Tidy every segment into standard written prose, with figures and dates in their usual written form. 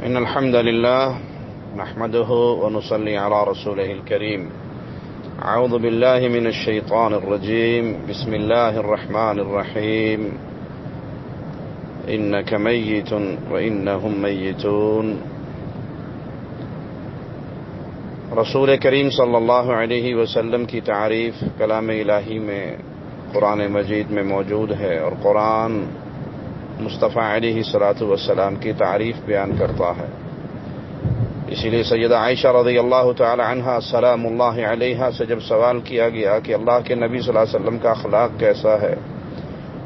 إن الحمد لله نحمده ونصلي على رسوله الكريم. أعوذ بالله من الشيطان الرجيم. بسم الله الرحمن الرحيم. إنك ميت وإنهم ميتون. رسول کریم صلی اللہ علیہ وسلم کی تعریف کلام الہی میں قرآن مجید میں موجود ہے، اور قرآن مصطفیٰ علیہ الصلاۃ والسلام کی تعریف بیان کرتا ہے. اسی لیے سیدہ عائشہ رضی اللہ تعالی عنہا سلام اللہ علیہا سے جب سوال کیا گیا کہ اللہ کے نبی صلی اللہ علیہ وسلم کا اخلاق کیسا ہے،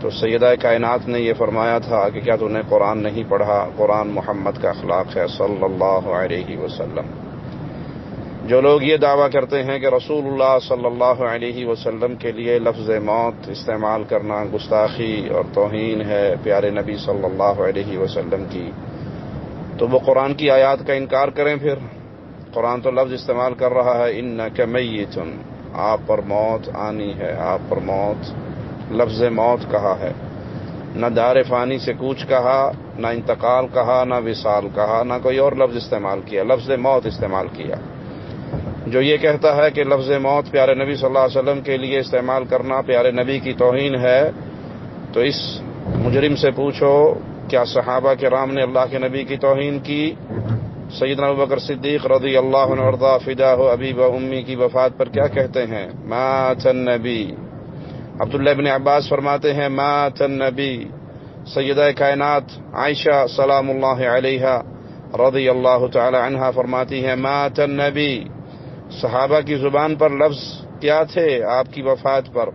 تو سیدہ کائنات نے یہ فرمایا تھا کہ کیا تو نے قرآن نہیں پڑھا؟ قرآن محمد کا اخلاق ہے صلی اللہ علیہ وسلم. جو لوگ یہ دعویٰ کرتے ہیں کہ رسول اللہ صلی اللہ علیہ وسلم کے لیے لفظ موت استعمال کرنا گستاخی اور توہین ہے پیارے نبی صلی اللہ علیہ وسلم کی، تو وہ قرآن کی آیات کا انکار کریں. پھر قرآن تو لفظ استعمال کر رہا ہے انک میت، آپ پر موت آنی ہے، آپ پر موت. لفظ موت کہا ہے، نہ دار فانی سے کوچ کہا، نہ انتقال کہا، نہ وصال کہا، نہ کوئی اور لفظ استعمال کیا، لفظ موت استعمال کیا. جو یہ کہتا ہے کہ لفظ موت پیارے نبی صلی اللہ علیہ وسلم کے لیے استعمال کرنا پیارے نبی کی توہین ہے، تو اس مجرم سے پوچھو کیا صحابہ کرام نے اللہ کے نبی کی توہین کی؟ سیدنا ابوبکر صدیق رضی اللہ عنہ وارضاہ فداہ ابی و امی کی وفات پر کیا کہتے ہیں؟ مات النبی. عبداللہ ابن عباس فرماتے ہیں مات النبی. سیدہ کائنات عائشہ سلام اللہ علیہا رضی اللہ تعالی عنہا فرماتی ہیں مات النبی. صحابہ کی زبان پر لفظ کیا تھے آپ کی وفات پر؟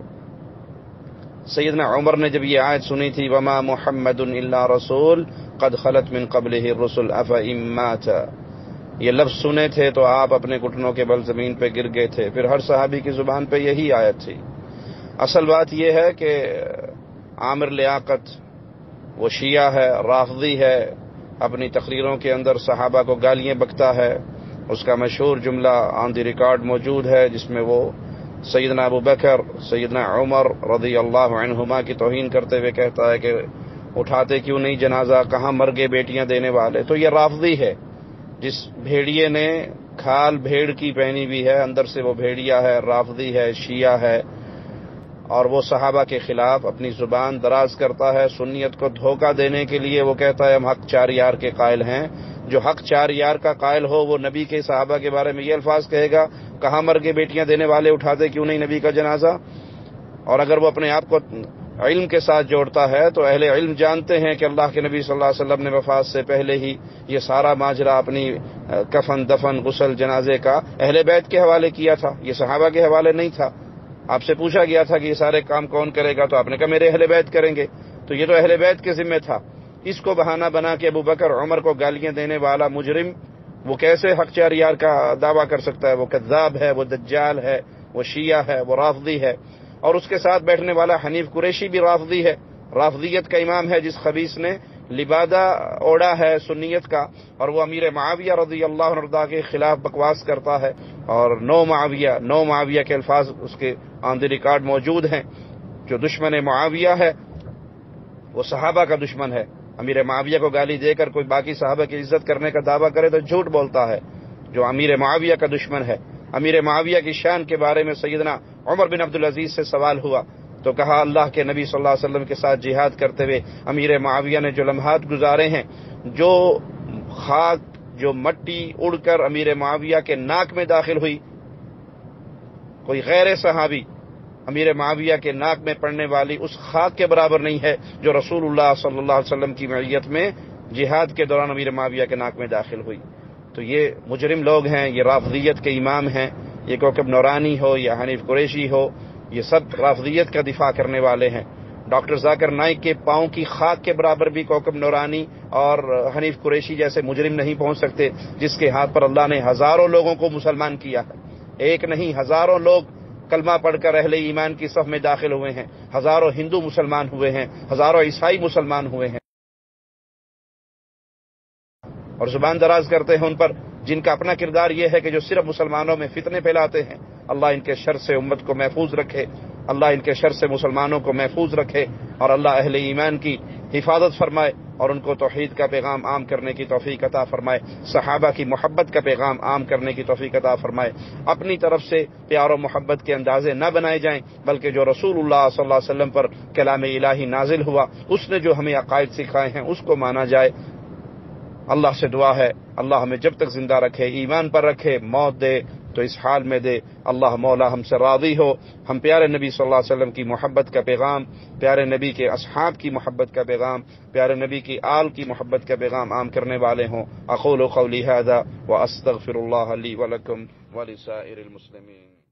سیدنا عمر نے جب یہ آیت سنی تھی وما محمد الا رسول قد خلت من قبلہ الرسل افإن مات، یہ لفظ سنے تھے تو آپ اپنے گھٹنوں کے بل زمین پہ گر گئے تھے. پھر ہر صحابی کی زبان پہ یہی آیت تھی. اصل بات یہ ہے کہ عامر لیاقت وہ شیعہ ہے، رافضی ہے، اپنی تقریروں کے اندر صحابہ کو گالیاں بکتا ہے. اس کا مشہور جملہ آن دی ریکارڈ موجود ہے جس میں وہ سیدنا ابو بکر، سیدنا عمر رضی اللہ عنہما کی توہین کرتے ہوئے کہتا ہے کہ اٹھاتے کیوں نہیں جنازہ، کہاں مر گئے بیٹیاں دینے والے. تو یہ رافضی ہے، جس بھیڑیے نے کھال بھیڑ کی پہنی ہوئی ہے، اندر سے وہ بھیڑیا ہے، رافضی ہے، شیعہ ہے، اور وہ صحابہ کے خلاف اپنی زبان دراز کرتا ہے. سنیت کو دھوکہ دینے کے لیے وہ کہتا ہے ہم حق چار یار کے قائل ہیں. جو حق چار یار کا قائل ہو وہ نبی کے صحابہ کے بارے میں یہ الفاظ کہے گا کہاں مر کے بیٹیاں دینے والے اٹھاتے کیوں نہیں نبی کا جنازہ؟ اور اگر وہ اپنے آپ کو علم کے ساتھ جوڑتا ہے تو اہل علم جانتے ہیں کہ اللہ کے نبی صلی اللہ علیہ وسلم نے وفات سے پہلے ہی یہ سارا ماجرا اپنی کفن دفن غسل جنازے کا اہل بیت کے حوالے کیا تھا، یہ صحابہ کے حوالے نہیں تھا. آپ سے پوچھا گیا تھا کہ یہ سارے کام کون کرے گا، تو آپ نے کہا میرے اہل بیت کریں گے. تو یہ تو اہل بیت کے ذمہ تھا. اس کو بہانہ بنا کے ابو بکر عمر کو گالیاں دینے والا مجرم وہ کیسے حق چار یار کا دعویٰ کر سکتا ہے؟ وہ کذاب ہے، وہ دجال ہے، وہ شیعہ ہے، وہ رافضی ہے. اور اس کے ساتھ بیٹھنے والا حنیف قریشی بھی رافضی ہے، رافضیت کا امام ہے، جس خبیث نے لبادہ اوڑا ہے سنیت کا، اور وہ امیر معاویہ رضی اللہ عنہ کے خلاف بکواس کرتا ہے. اور نو معاویہ کے الفاظ اس کے آن دی ریکارڈ موجود ہیں. جو دشمن معاویہ ہے وہ صحابہ کا دشمن ہے. امیر معاویہ کو گالی دے کر کوئی باقی صحابہ کی عزت کرنے کا دعویٰ کرے تو جھوٹ بولتا ہے. جو امیر معاویہ کا دشمن ہے، امیر معاویہ کی شان کے بارے میں سیدنا عمر بن عبدالعزیز سے سوال ہوا تو کہا اللہ کے نبی صلی اللہ علیہ وسلم کے ساتھ جہاد کرتے ہوئے امیر معاویہ نے جو لمحات گزارے ہیں، جو خاک جو مٹی اڑ کر امیر معاویہ کے ناک میں داخل ہوئی، کوئی غیر صحابی امیر معاویہ کے ناک میں پڑنے والی اس خاک کے برابر نہیں ہے جو رسول اللہ صلی اللہ علیہ وسلم کی معیت میں جہاد کے دوران امیر معاویہ کے ناک میں داخل ہوئی. تو یہ مجرم لوگ ہیں، یہ رافضیت کے امام ہیں. یہ کوکب نورانی ہو یا حنیف قریشی ہو، یہ سب رافضیت کا دفاع کرنے والے ہیں. ڈاکٹر ذاکر نائک کے پاؤں کی خاک کے برابر بھی کوکب نورانی اور حنیف قریشی جیسے مجرم نہیں پہنچ سکتے، جس کے ہاتھ پر اللہ نے ہزاروں لوگوں کو مسلمان کیا ہے. ایک نہیں، ہزاروں لوگ کلمہ پڑھ کر اہل ایمان کی صف میں داخل ہوئے ہیں، ہزاروں ہندو مسلمان ہوئے ہیں، ہزاروں عیسائی مسلمان ہوئے ہیں. اور زبان دراز کرتے ہیں ان پر جن کا اپنا کردار یہ ہے کہ جو صرف مسلمانوں میں فتنے پھیلاتے ہیں. اللہ ان کے شر سے امت کو محفوظ رکھے، اللہ ان کے شر سے مسلمانوں کو محفوظ رکھے، اور اللہ اہل ایمان کی حفاظت فرمائے. اور ان کو توحید کا پیغام عام کرنے کی توفیق عطا فرمائے، صحابہ کی محبت کا پیغام عام کرنے کی توفیق عطا فرمائے۔ اپنی طرف سے پیار و محبت کے اندازے نہ بنائے جائیں، بلکہ جو رسول اللہ صلی اللہ علیہ وسلم پر کلام الہی نازل ہوا، اس نے جو ہمیں عقائد سکھائے ہیں اس کو مانا جائے۔ اللہ سے دعا ہے اللہ ہمیں جب تک زندہ رکھے، ایمان پر رکھے، موت دے تو اس حال میں دے۔ اللہ مولا ہم سے راضی ہو، ہم پیارے نبی صلی اللہ علیہ وسلم کی محبت کا پیغام، پیارے نبی کے اصحاب کی محبت کا پیغام، پیارے نبی کی آل کی محبت کا پیغام عام کرنے والے ہوں۔ اقول قولی ھذا واستغفر اللہ لی ولکم ولسائر المسلمین۔